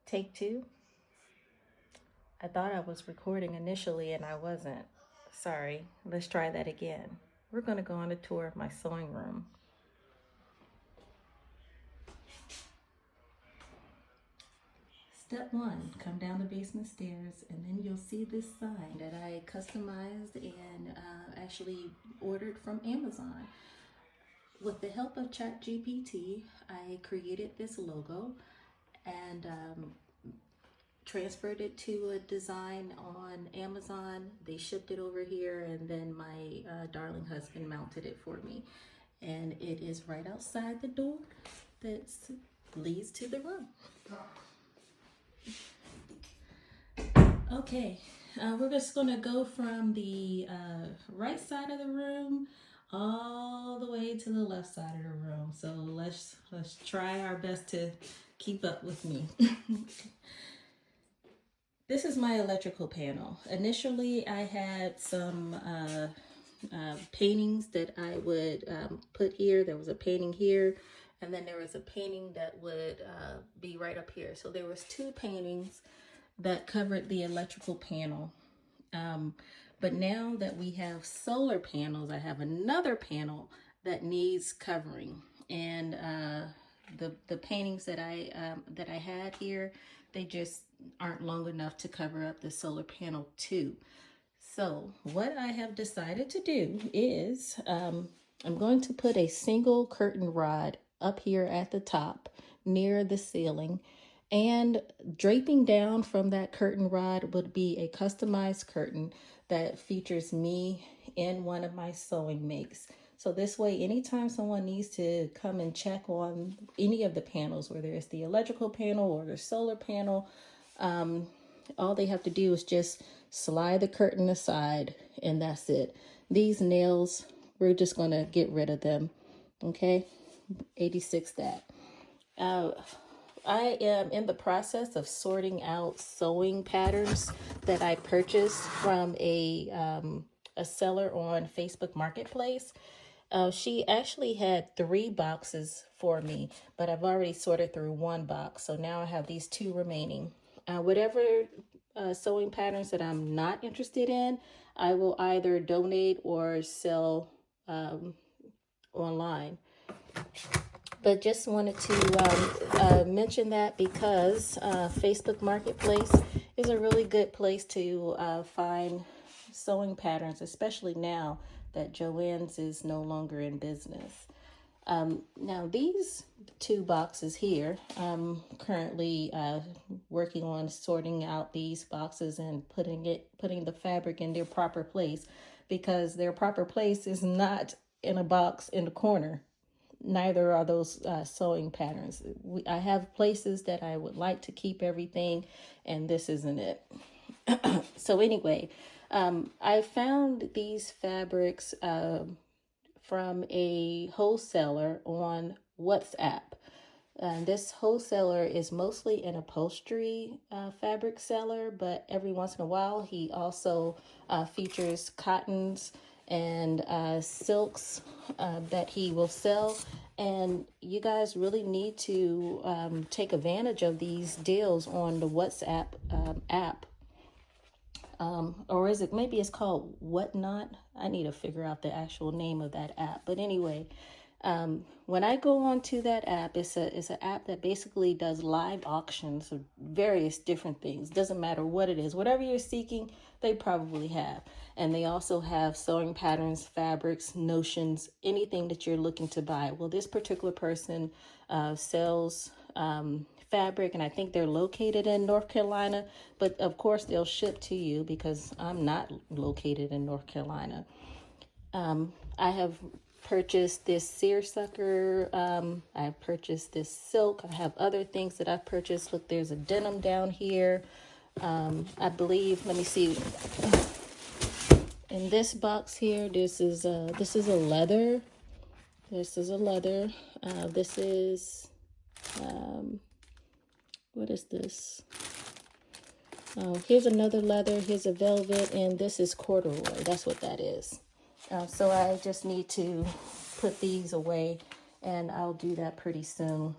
Take two. I thought I was recording initially and I wasn't. Sorry. Let's try that again. We're going to go on a tour of my sewing room. Step one, come down the basement stairs and then you'll see this sign that I customized and actually ordered from Amazon. With the help of ChatGPT, I created this logo and transferred it to a design on Amazon. They shipped it over here and then my darling husband mounted it for me. And it is right outside the door that leads to the room. Okay, we're just gonna go from the right side of the room all the way to the left side of the room. So let's try our best to keep up with me. This is my electrical panel. Initially, I had some paintings that I would put here. There was a painting here, and then there was a painting that would be right up here. So there was two paintings that covered the electrical panel. But now that we have solar panels, I have another panel that needs covering. And the paintings that I had here, they just aren't long enough to cover up the solar panel too. So what I have decided to do is I'm going to put a single curtain rod up here at the top near the ceiling, and draping down from that curtain rod would be a customized curtain that features me in one of my sewing makes. So this way, anytime someone needs to come and check on any of the panels, whether it's the electrical panel or the solar panel, all they have to do is just slide the curtain aside and that's it. These nails, we're just going to get rid of them. Okay, 86 that. I am in the process of sorting out sewing patterns that I purchased from a seller on Facebook Marketplace. She actually had 3 boxes for me, but I've already sorted through 1 box. So now I have these 2 remaining. Whatever sewing patterns that I'm not interested in, I will either donate or sell online. But just wanted to mention that because Facebook Marketplace is a really good place to find sewing patterns, especially now that Joann's is no longer in business. Now these 2 boxes here, I'm currently working on sorting out these boxes and putting the fabric in their proper place, because their proper place is not in a box in the corner. Neither are those sewing patterns. I have places that I would like to keep everything, and this isn't it. So anyway, I found these fabrics from a wholesaler on WhatsApp. This wholesaler is mostly an upholstery fabric seller, but every once in a while he also features cottons and silks that he will sell. And you guys really need to take advantage of these deals on the WhatsApp app. Or is it, maybe it's called Whatnot? I need to figure out the actual name of that app. But anyway, when I go onto that app, it's an app that basically does live auctions of various different things. Doesn't matter what it is, whatever you're seeking, they probably have. And they also have sewing patterns, fabrics, notions, anything that you're looking to buy. Well, this particular person sells fabric, and I think they're located in North Carolina, but of course they'll ship to you because I'm not located in North Carolina. I have purchased this seersucker. I purchased this silk. I have other things that I've purchased. Look, there's a denim down here. I believe, let me see. In this box here, this is a leather. This is a leather. This is, what is this? Oh, here's another leather. Here's a velvet, and this is corduroy. That's what that is. So I just need to put these away, and I'll do that pretty soon.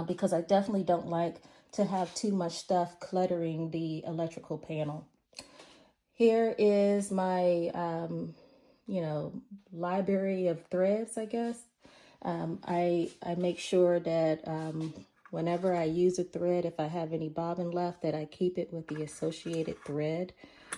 because I definitely don't like to have too much stuff cluttering the electrical panel. Here is my, library of threads, I guess. I make sure that whenever I use a thread, if I have any bobbin left, that I keep it with the associated thread.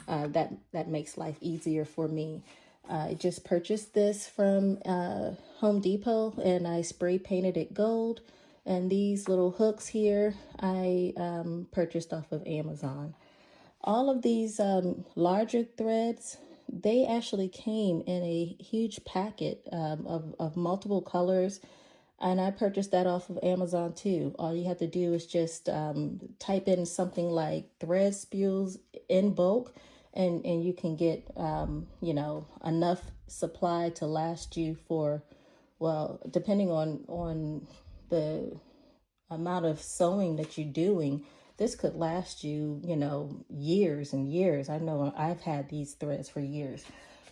That makes life easier for me. I just purchased this from Home Depot, and I spray painted it gold. And these little hooks here, I purchased off of Amazon. All of these larger threads, they actually came in a huge packet of multiple colors. And I purchased that off of Amazon too. All you have to do is just type in something like thread spools in bulk, and you can get, enough supply to last you for, well, depending on the amount of sewing that you're doing, this could last you, years and years. I know I've had these threads for years.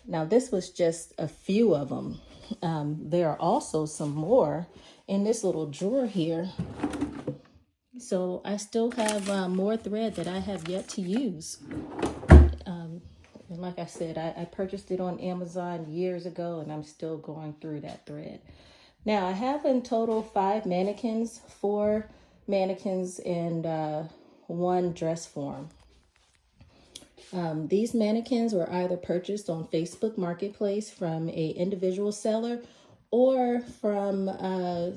Now, this was just a few of them. There are also some more in this little drawer here. So I still have more thread that I have yet to use. And like I said, I purchased it on Amazon years ago, and I'm still going through that thread. Now, I have in total 5 mannequins, 4 mannequins, and 1 dress form. These mannequins were either purchased on Facebook Marketplace from a individual seller or from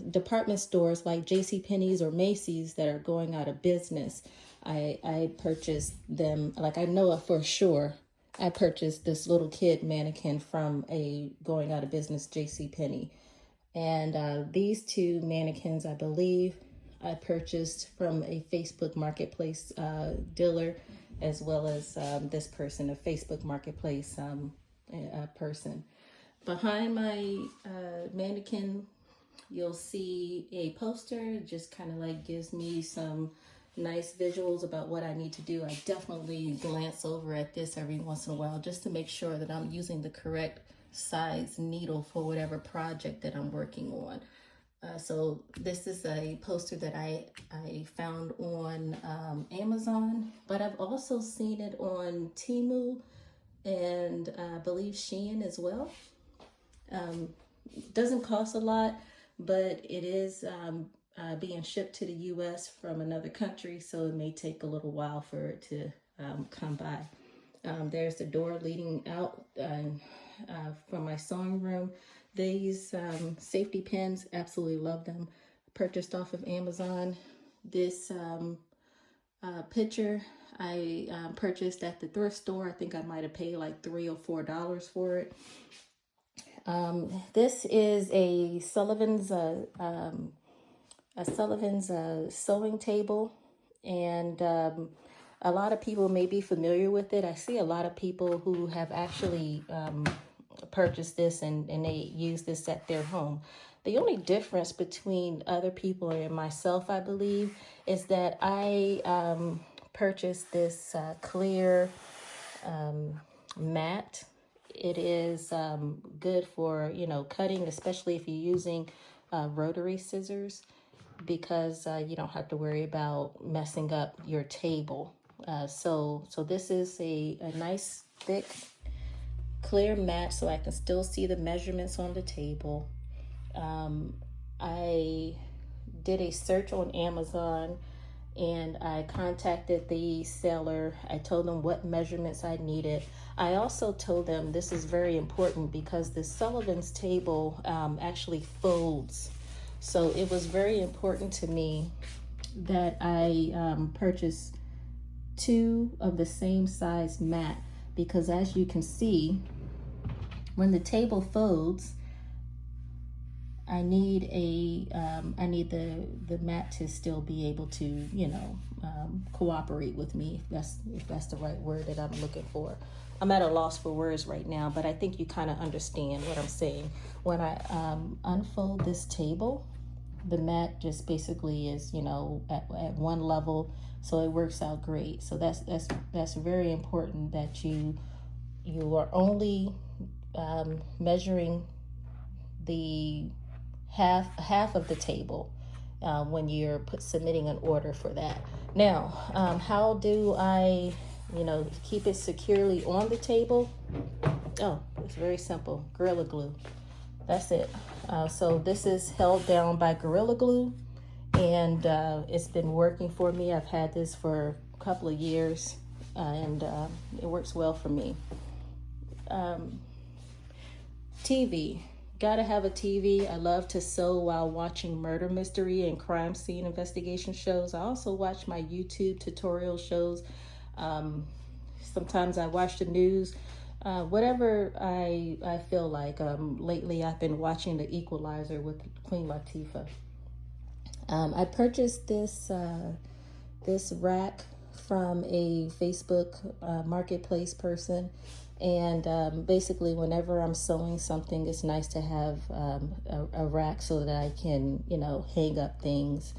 department stores like JCPenney's or Macy's that are going out of business. I purchased them, like I know for sure, I purchased this little kid mannequin from a going out of business JCPenney. And these 2 mannequins, I believe, I purchased from a Facebook Marketplace dealer, as well as this person, a Facebook Marketplace person. Behind my mannequin, you'll see a poster. Just kind of like gives me some nice visuals about what I need to do. I definitely glance over at this every once in a while just to make sure that I'm using the correct size needle for whatever project that I'm working on. So this is a poster that I found on Amazon, but I've also seen it on Temu and I believe Shein as well. Doesn't cost a lot, but it is being shipped to the U.S. from another country, so it may take a little while for it to come by. There's the door leading out from my sewing room. These safety pins, absolutely love them. Purchased off of Amazon. This picture I purchased at the thrift store. I think I might have paid like $3 or $4 for it. This is a Sullivan's sewing table, and a lot of people may be familiar with it. I see a lot of people who have actually purchased this and they use this at their home. The only difference between other people and myself, I believe, is that I purchased this clear mat. It is good for, cutting, especially if you're using rotary scissors, because you don't have to worry about messing up your table. So this is a nice thick clear mat, so I can still see the measurements on the table. I did a search on Amazon and I contacted the seller. I told them what measurements I needed. I also told them this is very important because the Sullivan's table actually folds. So it was very important to me that I purchase 2 of the same size mat, because as you can see, when the table folds, I need the mat to still be able to, cooperate with me, if that's the right word that I'm looking for. I'm at a loss for words right now, but I think you kind of understand what I'm saying. When I unfold this table, the mat just basically is, at one level, so it works out great. So that's very important that you are only measuring the half of the table, when you're submitting an order for that. Now, how do I, keep it securely on the table? Oh, it's very simple. Gorilla Glue. That's it. So this is held down by Gorilla Glue, and it's been working for me. I've had this for a couple of years, and it works well for me. TV. Gotta have a TV. I love to sew while watching murder mystery and crime scene investigation shows. I also watch my YouTube tutorial shows. Sometimes I watch the news. Whatever I feel like. Lately I've been watching The Equalizer with Queen Latifah. I purchased this rack from a Facebook marketplace person, and basically whenever I'm sewing something, it's nice to have a rack so that I can hang up things,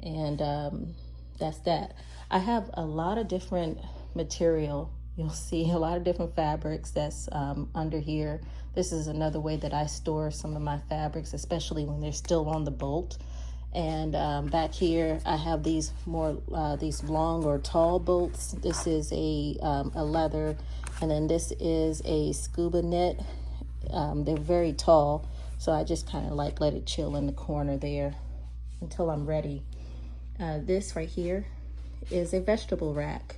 and that's that. I have a lot of different material. You'll see a lot of different fabrics that's under here. This is another way that I store some of my fabrics, especially when they're still on the bolt. And back here I have these these long or tall bolts. This is a leather, and then this is a scuba net. They're very tall, so I just kind of like let it chill in the corner there until I'm ready. This right here is a vegetable rack.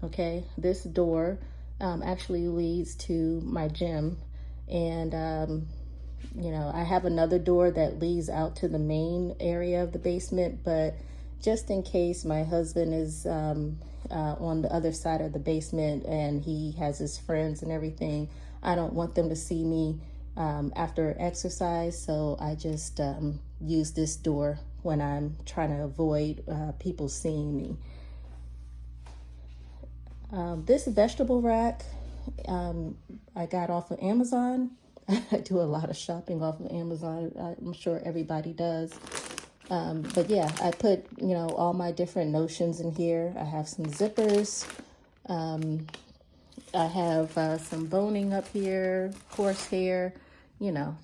Okay, this door actually leads to my gym, and I have another door that leads out to the main area of the basement, but just in case my husband is on the other side of the basement and he has his friends and everything, I don't want them to see me after exercise, so I just use this door when I'm trying to avoid people seeing me. This vegetable rack I got off of Amazon. I do a lot of shopping off of Amazon. I'm sure everybody does. But yeah, I put, all my different notions in here. I have some zippers. I have some boning up here, horsehair,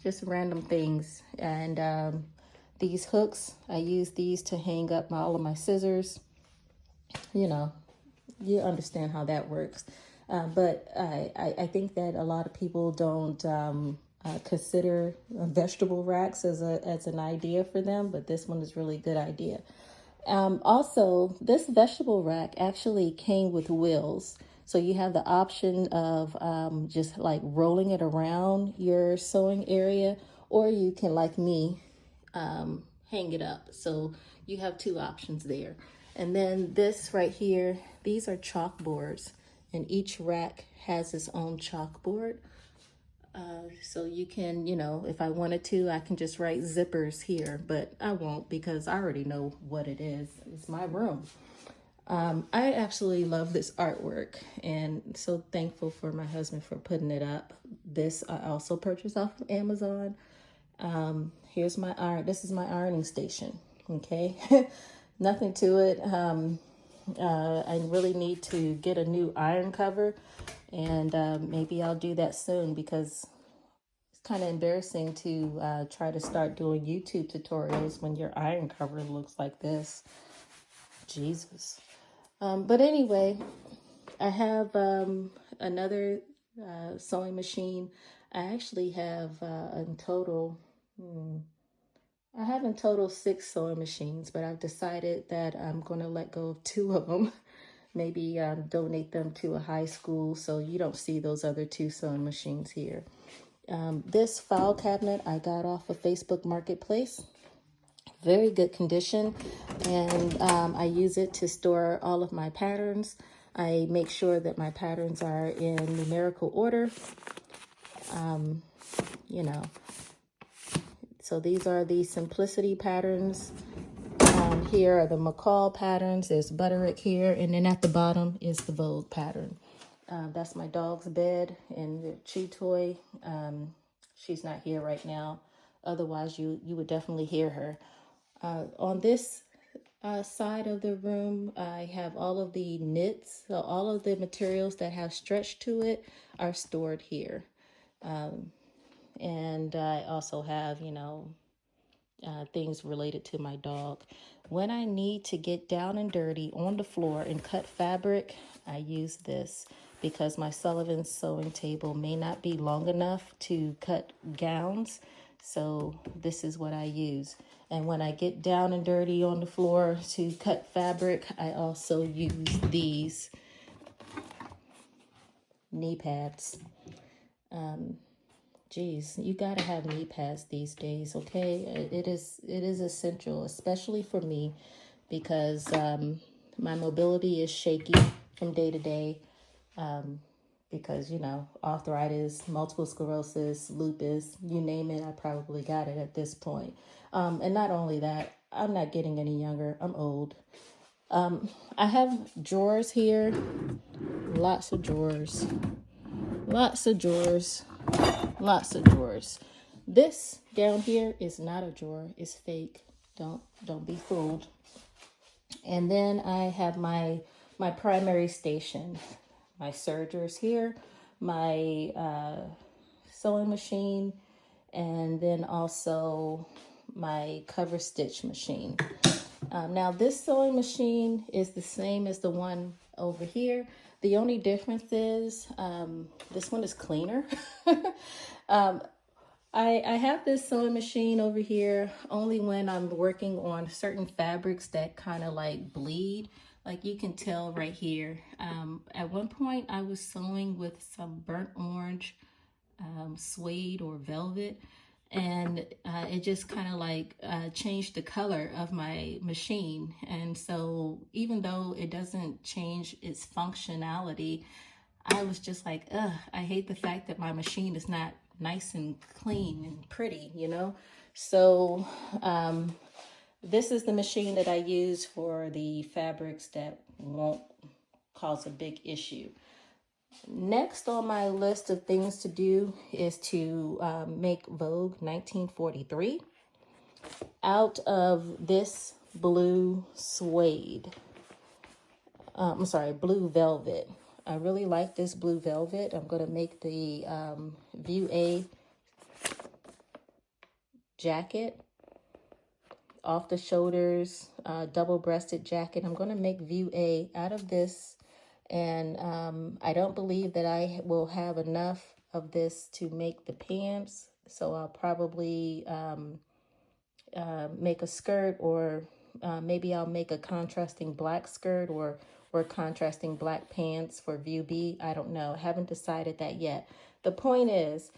just random things. And these hooks, I use these to hang up all of my scissors. You understand how that works. But I think that a lot of people don't consider vegetable racks as an idea for them, but this one is really a good idea. Also, this vegetable rack actually came with wheels. So you have the option of just like rolling it around your sewing area, or you can, like me, hang it up. So you have two options there. And then this right here, these are chalkboards, and each rack has its own chalkboard. So you can, if I wanted to, I can just write zippers here, but I won't because I already know what it is. It's my room. I absolutely love this artwork, and so thankful for my husband for putting it up. This I also purchased off of Amazon. Here's my iron. This is my ironing station. Okay, nothing to it. I really need to get a new iron cover, and maybe I'll do that soon because it's kind of embarrassing to try to start doing YouTube tutorials when your iron cover looks like this. Jesus. But anyway, I have another sewing machine. I actually have in total, I have in total 6 sewing machines, but I've decided that I'm going to let go of 2 of them. Maybe donate them to a high school so you don't see those other 2 sewing machines here. This file cabinet I got off of Facebook Marketplace. Very good condition, and I use it to store all of my patterns. I make sure that my patterns are in numerical order. So these are the Simplicity patterns. Here are the McCall patterns. There's Butterick here, and then at the bottom is the Vogue pattern. That's my dog's bed and the chew toy. She's not here right now. Otherwise, you would definitely hear her. On this side of the room, I have all of the knits. So all of the materials that have stretch to it are stored here. And I also have, things related to my dog. When I need to get down and dirty on the floor and cut fabric, I use this because my Sullivan sewing table may not be long enough to cut gowns. So this is what I use. And when I get down and dirty on the floor to cut fabric, I also use these knee pads. Geez, you gotta have knee pads these days, okay? It is essential, especially for me, because my mobility is shaky from day to day. Because, you know, arthritis, multiple sclerosis, lupus, you name it, I probably got it at this point. And not only that, I'm not getting any younger. I'm old. I have drawers here, lots of drawers, lots of drawers, lots of drawers. This down here is not a drawer, it's fake. Don't be fooled. And then I have my primary station. My sergers here, my sewing machine, and then also my cover stitch machine. Now this sewing machine is the same as the one over here. The only difference is this one is cleaner. I have this sewing machine over here only when I'm working on certain fabrics that kind of like bleed. Like you can tell right here. At one point I was sewing with some burnt orange suede or velvet, and it just kind of like changed the color of my machine. And so even though it doesn't change its functionality, I was just like, ugh, I hate the fact that my machine is not nice and clean and pretty, you know? So this is the machine that I use for the fabrics that won't cause a big issue. Next on my list of things to do is to make Vogue 1943 out of this blue suede. Blue velvet. I really like this blue velvet. I'm going to make the View A jacket, off the shoulders, double-breasted jacket. I'm going to make View A out of this. And I don't believe that I will have enough of this to make the pants. So I'll probably make a skirt, or maybe I'll make a contrasting black skirt or contrasting black pants for View B. I don't know. I haven't decided that yet. The point is,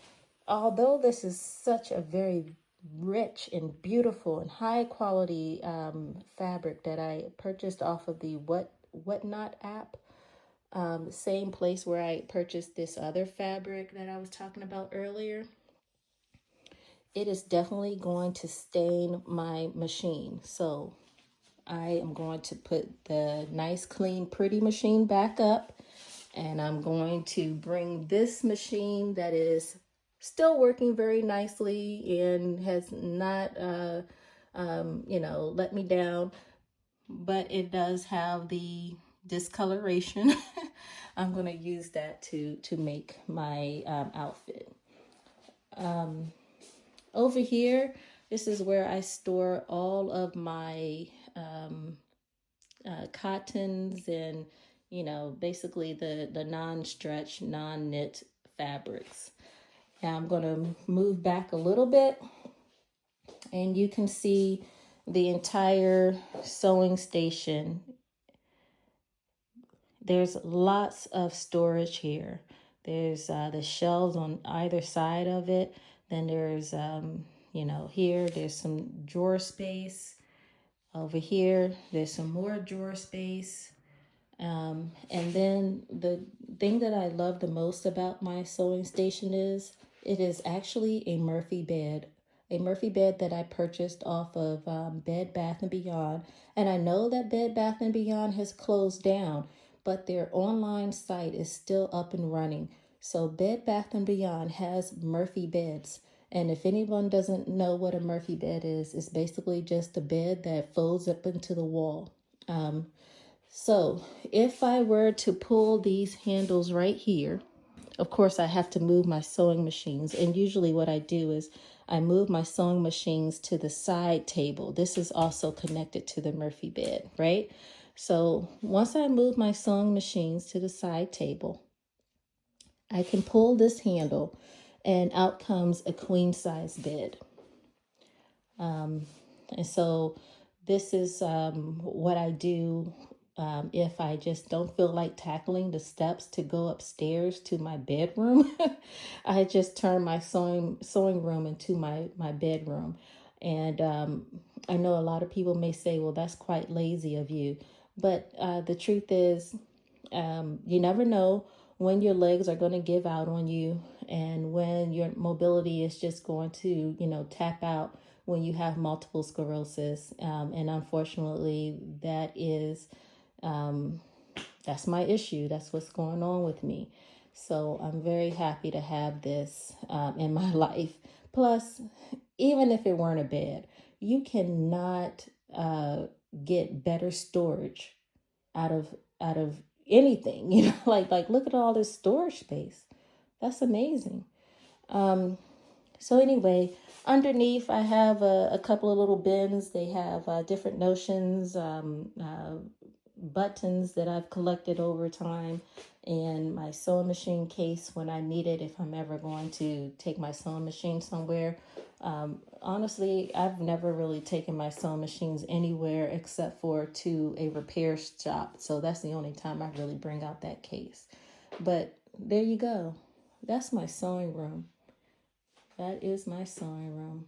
although this is such a very rich and beautiful and high quality fabric that I purchased off of the Whatnot app, same place where I purchased this other fabric that I was talking about earlier, it is definitely going to stain my machine. So I am going to put the nice, clean, pretty machine back up, and I'm going to bring this machine that is still working very nicely and has not, let me down, but it does have the discoloration. I'm going to use that to make my outfit. Over here, this is where I store all of my cottons and, basically the non-stretch, non-knit fabrics. Now I'm going to move back a little bit, and you can see the entire sewing station. There's lots of storage here. There's the shelves on either side of it. Then there's, here, there's some drawer space. Over here, there's some more drawer space. And then the thing that I love the most about my sewing station is it is actually a Murphy bed. A Murphy bed that I purchased off of Bed Bath & Beyond. And I know that Bed Bath & Beyond has closed down, but their online site is still up and running. So Bed Bath & Beyond has Murphy beds. And if anyone doesn't know what a Murphy bed is, it's basically just a bed that folds up into the wall. So if I were to pull these handles right here, of course I have to move my sewing machines. And usually what I do is I moved my sewing machines to the side table. This is also connected to the Murphy bed, right? So once I move my sewing machines to the side table, I can pull this handle and out comes a queen size bed. And so this is what I do if I just don't feel like tackling the steps to go upstairs to my bedroom. I just turn my sewing room into my bedroom. And I know a lot of people may say, well, that's quite lazy of you. But the truth is, you never know when your legs are going to give out on you and when your mobility is just going to, tap out when you have multiple sclerosis. And unfortunately, that's my issue. That's what's going on with me. So I'm very happy to have this in my life. Plus, even if it weren't a bed, you cannot get better storage out of out of anything. Like look at all this storage space. That's amazing. So anyway, underneath I have a couple of little bins. They have different notions, buttons that I've collected over time, and my sewing machine case when I need it, if I'm ever going to take my sewing machine somewhere. Honestly, I've never really taken my sewing machines anywhere except for to a repair shop. So that's the only time I really bring out that case. But there you go. That's my sewing room. That is my sewing room.